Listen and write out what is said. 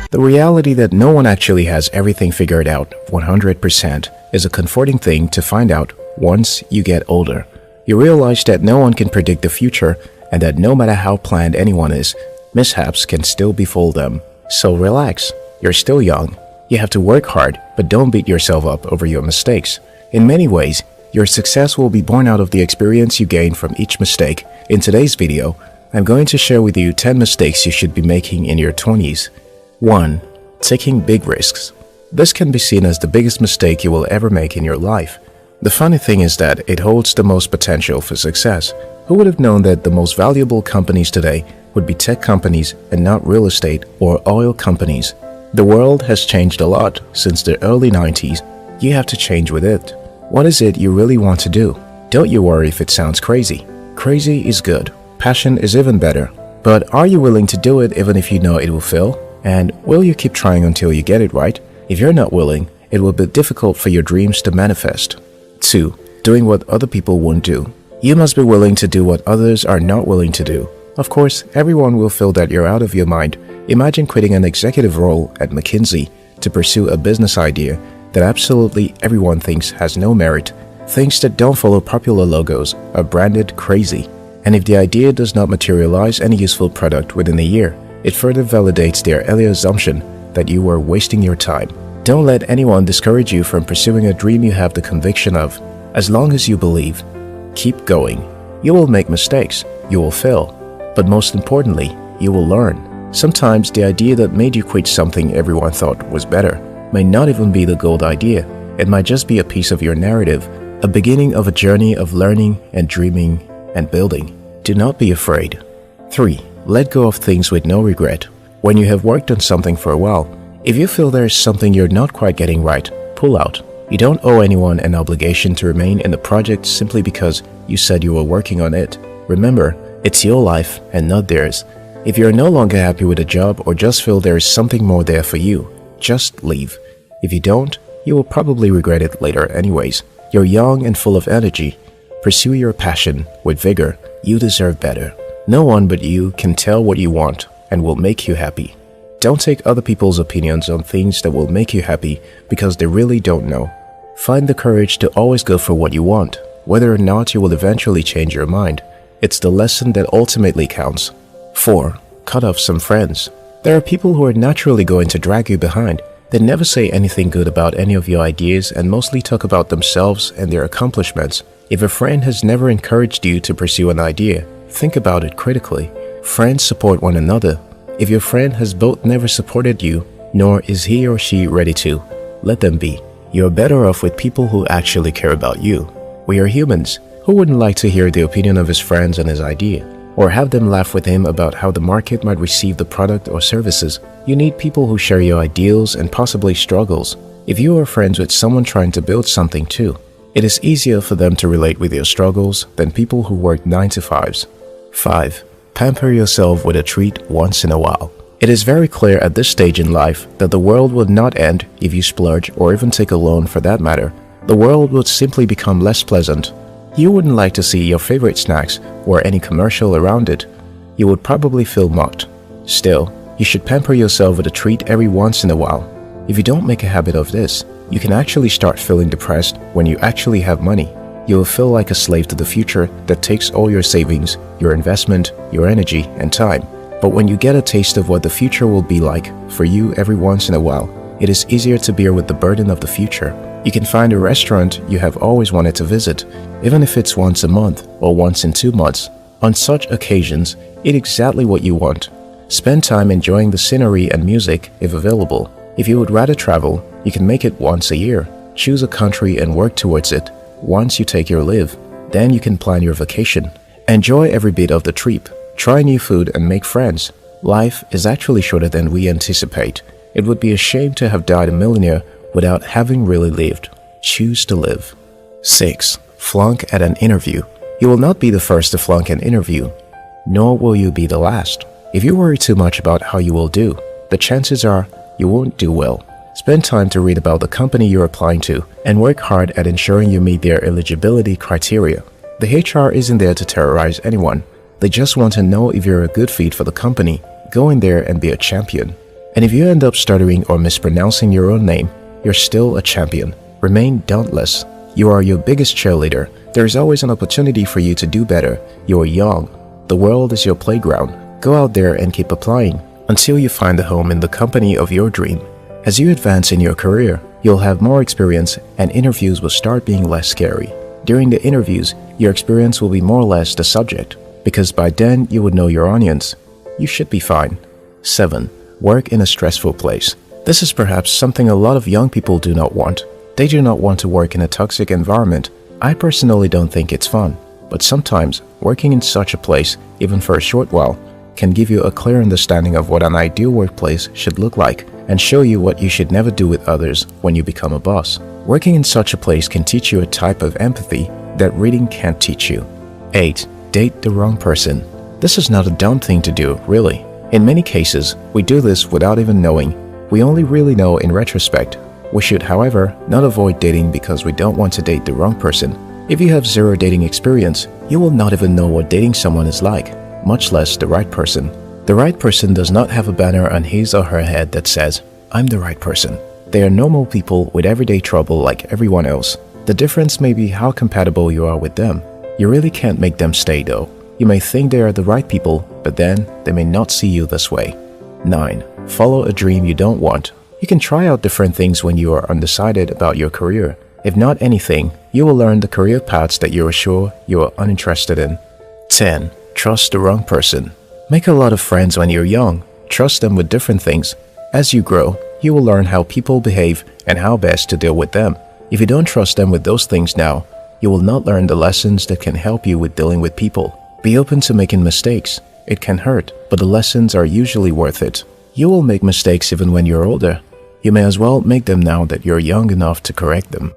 The reality that no one actually has everything figured out 100% is a comforting thing to find out once you get older. You realize that no one can predict the future and that no matter how planned anyone is, mishaps can still befall them. So relax, you're still young. You have to work hard, but don't beat yourself up over your mistakes. In many ways, your success will be born out of the experience you gain from each mistake. In today's video, I'm going to share with you 10 mistakes you should be making in your 20s. 1. Taking big risks. This can be seen as the biggest mistake you will ever make in your life. The funny thing is that it holds the most potential for success. Who would have known that the most valuable companies today would be tech companies and not real estate or oil companies? The world has changed a lot since the early 90s. You have to change with it. What is it you really want to do? Don't you worry if it sounds crazy. Crazy is good. Passion is even better. But are you willing to do it even if you know it will fail? And will you keep trying until you get it right? If you're not willing, it will be difficult for your dreams to manifest. 2. Doing what other people won't do. You must be willing to do what others are not willing to do. Of course, everyone will feel that you're out of your mind. Imagine quitting an executive role at McKinsey to pursue a business idea that absolutely everyone thinks has no merit. Things that don't follow popular logos are branded crazy. And if the idea does not materialize any useful product within a year, it further validates their earlier assumption that you were wasting your time. Don't let anyone discourage you from pursuing a dream you have the conviction of. As long as you believe, keep going. You will make mistakes, you will fail, but most importantly, you will learn. Sometimes the idea that made you quit something everyone thought was better may not even be the gold idea. It might just be a piece of your narrative, a beginning of a journey of learning and dreaming and building. Do not be afraid. 3. Let go of things with no regret. When you have worked on something for a while, if you feel there is something you're not quite getting right, pull out. You don't owe anyone an obligation to remain in the project simply because you said you were working on it. Remember, it's your life and not theirs. If you're no longer happy with a job or just feel there is something more there for you, just leave. If you don't, you will probably regret it later anyways. You're young and full of energy. Pursue your passion with vigor. You deserve better. No one but you can tell what you want and will make you happy. Don't take other people's opinions on things that will make you happy because they really don't know. Find the courage to always go for what you want, whether or not you will eventually change your mind. It's the lesson that ultimately counts. 4. Cut off some friends. There are people who are naturally going to drag you behind. They never say anything good about any of your ideas and mostly talk about themselves and their accomplishments. If a friend has never encouraged you to pursue an idea, think about it critically. Friends support one another. If your friend has both never supported you, nor is he or she ready to, let them be. You're better off with people who actually care about you. We are humans. Who wouldn't like to hear the opinion of his friends on his idea? Or have them laugh with him about how the market might receive the product or services? You need people who share your ideals and possibly struggles. If you are friends with someone trying to build something too, it is easier for them to relate with your struggles than people who work 9 to 5s. 5. Pamper yourself with a treat once in a while. It is very clear at this stage in life that the world would not end if you splurge or even take a loan for that matter. The world would simply become less pleasant. You wouldn't like to see your favorite snacks or any commercial around it. You would probably feel mocked. Still, you should pamper yourself with a treat every once in a while. If you don't make a habit of this, you can actually start feeling depressed when you actually have money. You will feel like a slave to the future that takes all your savings, your investment, your energy, and time. But when you get a taste of what the future will be like for you every once in a while, it is easier to bear with the burden of the future. You can find a restaurant you have always wanted to visit, even if it's once a month or once in 2 months. On such occasions, eat exactly what you want. Spend time enjoying the scenery and music if available. If you would rather travel, you can make it once a year. Choose a country and work towards it. Once you take your leave, then you can plan your vacation. Enjoy every bit of the trip. Try new food and make friends. Life is actually shorter than we anticipate. It would be a shame to have died a millionaire without having really lived. Choose to live. 6. Flunk at an interview. You will not be the first to flunk an interview, nor will you be the last. If you worry too much about how you will do, the chances are you won't do well. Spend time to read about the company you're applying to and work hard at ensuring you meet their eligibility criteria. The HR isn't there to terrorize anyone. They just want to know if you're a good fit for the company. Go in there and be a champion. And if you end up stuttering or mispronouncing your own name, you're still a champion. Remain dauntless. You are your biggest cheerleader. There is always an opportunity for you to do better. You are young. The world is your playground. Go out there and keep applying until you find a home in the company of your dream. As you advance in your career, you'll have more experience and interviews will start being less scary. During the interviews, your experience will be more or less the subject, because by then you would know your audience. You should be fine. 7. Work in a stressful place. This is perhaps something a lot of young people do not want. They do not want to work in a toxic environment. I personally don't think it's fun, but sometimes working in such a place, even for a short while, can give you a clear understanding of what an ideal workplace should look like and show you what you should never do with others when you become a boss. Working in such a place can teach you a type of empathy that reading can't teach you. 8. Date the wrong person. This is not a dumb thing to do, really. In many cases, we do this without even knowing. We only really know in retrospect. We should, however, not avoid dating because we don't want to date the wrong person. If you have zero dating experience, you will not even know what dating someone is like, much less the right person. The right person does not have a banner on his or her head that says, "I'm the right person." They are normal people with everyday trouble like everyone else. The difference may be how compatible you are with them. You really can't make them stay though. You may think they are the right people, but then they may not see you this way. 9. Follow a dream you don't want. You can try out different things when you are undecided about your career. If not anything, you will learn the career paths that you are sure you are uninterested in. 10. Trust the wrong person. Make a lot of friends when you're young. Trust them with different things. As you grow, you will learn how people behave and how best to deal with them. If you don't trust them with those things now, you will not learn the lessons that can help you with dealing with people. Be open to making mistakes. It can hurt, but the lessons are usually worth it. You will make mistakes even when you're older. You may as well make them now that you're young enough to correct them.